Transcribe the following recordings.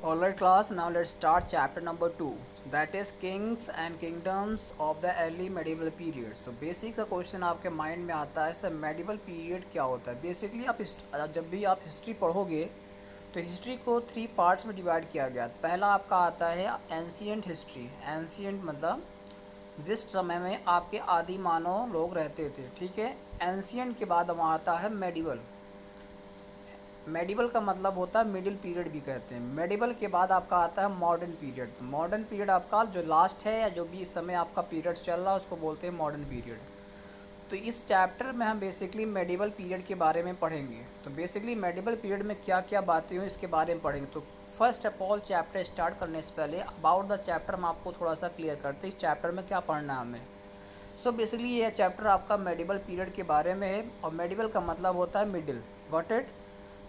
Alright class, now let's start chapter number 2, that is kings and kingdoms of the early medieval period. So basic सा question आपके mind में आता है sir medieval period क्या होता है। बेसिकली आप जब भी आप हिस्ट्री पढ़ोगे तो हिस्ट्री को 3 पार्ट्स में डिवाइड किया गया। पहला आपका आता है एंशियंट हिस्ट्री। एंशियंट मतलब जिस समय में आपके आदि मानव लोग रहते थे, ठीक है। एंशियंट के बाद वहाँ आता है मेडिवल। मेडिवल का मतलब होता है मिडिल पीरियड भी कहते हैं। मेडिवल के बाद आपका आता है मॉडर्न पीरियड। मॉडर्न पीरियड आपका जो लास्ट है या जो भी इस समय आपका पीरियड चल रहा है उसको बोलते हैं मॉडर्न पीरियड। तो इस चैप्टर में हम बेसिकली मेडिवल पीरियड के बारे में पढ़ेंगे। तो बेसिकली मेडिवल पीरियड में क्या क्या बातें हुई इसके बारे में पढ़ेंगे। तो first of all chapter start करने से पहले अबाउट द चैप्टर हम आपको थोड़ा सा क्लियर करते हैं इस चैप्टर में क्या पढ़ना है हमें। सो बेसिकली ये चैप्टर आपका मेडिवल पीरियड के बारे में है और मेडिवल का मतलब होता है मिडिल। Got it.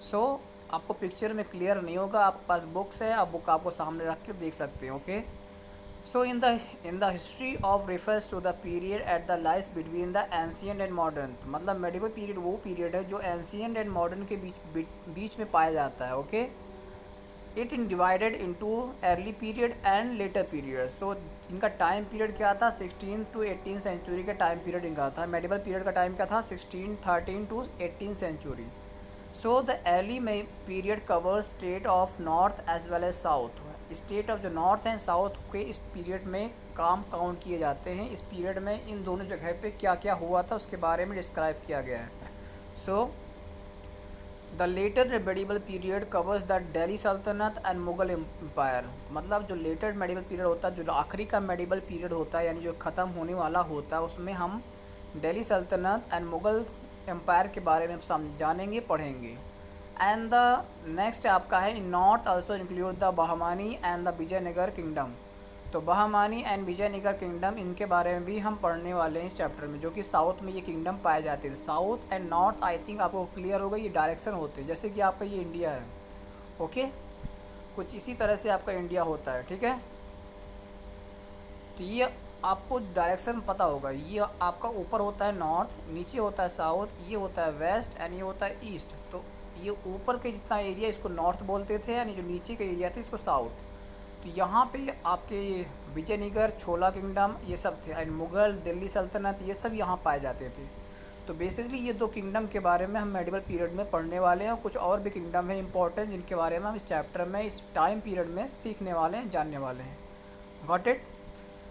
सो आपको पिक्चर में क्लियर नहीं होगा, आपके पास बुक्स है, आप बुक आपको सामने रख के देख सकते हैं। Okay. So in the history of refers to the period at the lies between the ancient and modern. मतलब मेडिवल पीरियड वो पीरियड है जो एंशियंट एंड मॉडर्न के बीच में पाया जाता है। Okay. It in divided into early period and later period. So इनका टाइम पीरियड क्या था, 16 टू 18 सेंचुरी का टाइम पीरियड इनका था। मेडिवल पीरियड का टाइम क्या था, 1613 to 18 century. So the early में period covers state of north as well as south. State of जो नॉर्थ एंड साउथ के इस पीरियड में काम काउंट किए जाते हैं। इस पीरियड में इन दोनों जगह पे क्या क्या हुआ था उसके बारे में डिस्क्राइब किया गया है। So the later medieval period covers the Delhi सल्तनत एंड मुगल एम्पायर। मतलब जो लेटर मेडिवल पीरियड होता है, जो आखिरी का मेडिवल पीरियड होता है यानी जो ख़त्म होने वाला होता है, उसमें हम दिल्ली सल्तनत एंड मुगल एम्पायर के बारे में जानेंगे पढ़ेंगे। एंड द नेक्स्ट आपका है in north also include the Bahmani and the Vijayanagara kingdom. तो बहमानी एंड विजयनगर किंगडम इनके बारे में भी हम पढ़ने वाले हैं इस चैप्टर में, जो कि साउथ में ये किंगडम पाए जाते थे। South and north I think आपको क्लियर होगा, ये डायरेक्शन होते हैं। जैसे कि आपका ये इंडिया है, ओके, कुछ इसी तरह से आपका इंडिया होता है, ठीक है। तो ये आपको डायरेक्शन पता होगा। ये आपका ऊपर होता है नॉर्थ, नीचे होता है साउथ, ये होता है वेस्ट एंड ये होता है ईस्ट। तो ये ऊपर के जितना एरिया इसको नॉर्थ बोलते थे, यानी जो नीचे का एरिया था इसको साउथ। तो यहाँ पे आपके ये विजयनगर, छोला किंगडम ये सब थे, एंड मुग़ल, दिल्ली सल्तनत ये सब यहाँ पाए जाते थे। तो बेसिकली ये दो किंगडम के बारे में हम मेडिवल पीरियड में पढ़ने वाले हैं। कुछ और भी किंगडम है इंपॉर्टेंट जिनके बारे में हम इस चैप्टर में, इस टाइम पीरियड में सीखने वाले हैं, जानने वाले हैं। Got it.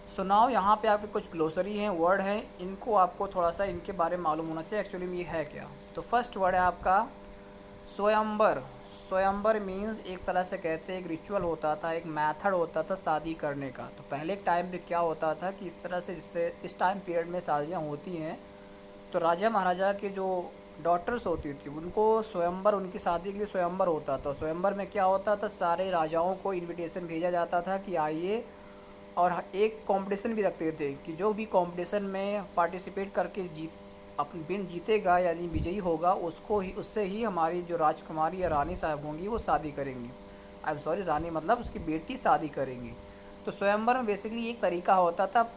सो नाउ यहाँ पे आपके कुछ ग्लोसरी हैं, वर्ड हैं, इनको आपको थोड़ा सा इनके बारे में मालूम होना चाहिए एक्चुअली में ये है क्या। तो फर्स्ट वर्ड है आपका स्वयंवर। स्वयंवर मीन्स एक तरह से कहते हैं एक रिचुअल होता था, एक मेथड होता था शादी करने का। तो पहले के टाइम पे क्या होता था कि इस तरह से, जिससे इस टाइम पीरियड में शादियाँ होती हैं तो राजा महाराजा के जो डॉटर्स होती थी उनको स्वयंवर, उनकी शादी के लिए स्वयंवर होता था। स्वयंवर में क्या होता था, सारे राजाओं को इनविटेशन भेजा जाता था कि आइए, और एक कंपटीशन भी रखते थे कि जो भी कंपटीशन में पार्टिसिपेट करके अपन बिन जीतेगा यानी विजयी होगा, उसको ही, उससे ही हमारी जो राजकुमारी या रानी साहब होंगी वो शादी करेंगी। आई एम सॉरी, रानी मतलब उसकी बेटी शादी करेंगी। तो स्वयंवर में बेसिकली एक तरीका होता था,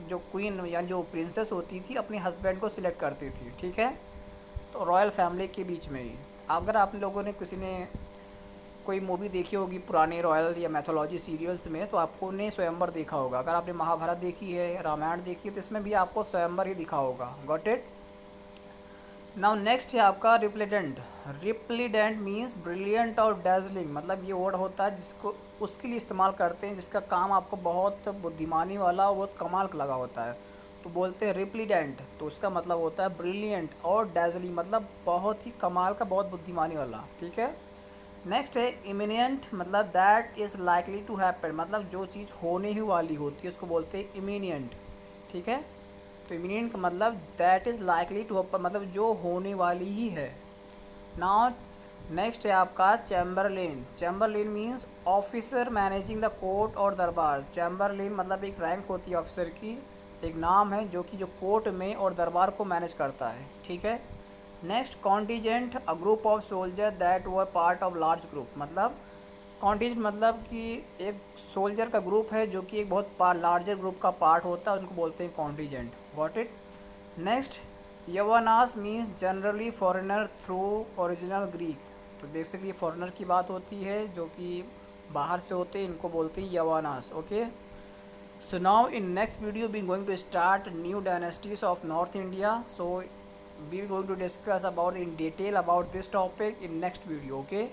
जो क्वीन यानी जो प्रिंसेस होती थी अपने हस्बैंड को सिलेक्ट करती थी, ठीक है। तो रॉयल फैमिली के बीच में ही, अगर आप लोगों ने, किसी ने कोई मूवी देखी होगी पुराने रॉयल या मैथोलॉजी सीरियल्स में, तो आपको ने स्वयंवर देखा होगा। अगर आपने महाभारत देखी है, रामायण देखी है, तो इसमें भी आपको स्वयंवर ही दिखा होगा। Got it. नाउ नेक्स्ट है आपका रिप्लिडेंट। रिप्लिडेंट मीन्स ब्रिलियंट और डैजलिंग। मतलब ये वर्ड होता है जिसको उसके लिए इस्तेमाल करते हैं जिसका काम आपको बहुत बुद्धिमानी वाला, बहुत कमाल का लगा होता है, तो बोलते हैं रिप्लिडेंट। तो उसका मतलब होता है ब्रिलियंट और डैजलिंग, मतलब बहुत ही कमाल का, बहुत बुद्धिमानी वाला, ठीक है। नेक्स्ट है इमिनियंट। मतलब that is likely to happen. मतलब जो चीज़ होने ही वाली होती है उसको बोलते हैं इमिनियंट, ठीक है। तो इमिनियंट का मतलब that is likely to happen, मतलब जो होने वाली ही है। नाउ नेक्स्ट है आपका Chamberlain. Chamberlain means officer managing the court और दरबार। चैम्बरलेन मतलब एक रैंक होती है ऑफिसर की, एक नाम है जो कि जो कोर्ट में और दरबार को मैनेज करता है, ठीक है। Next contingent, a group of soldier that were part of large group. मतलब कॉन्टीजेंट मतलब कि एक सोल्जर का ग्रुप है जो कि एक बहुत लार्जर ग्रुप का पार्ट होता है, उनको बोलते हैं contingent. What it. Next Yavanas means generally foreigner through original Greek. तो बेसिकली फॉरेनर की बात होती है जो कि बाहर से होते हैं, इनको बोलते हैं Yavanas. Okay, so now in next video we going to start new dynasties of North India, so we going to discuss about in detail about this topic in next video. Okay.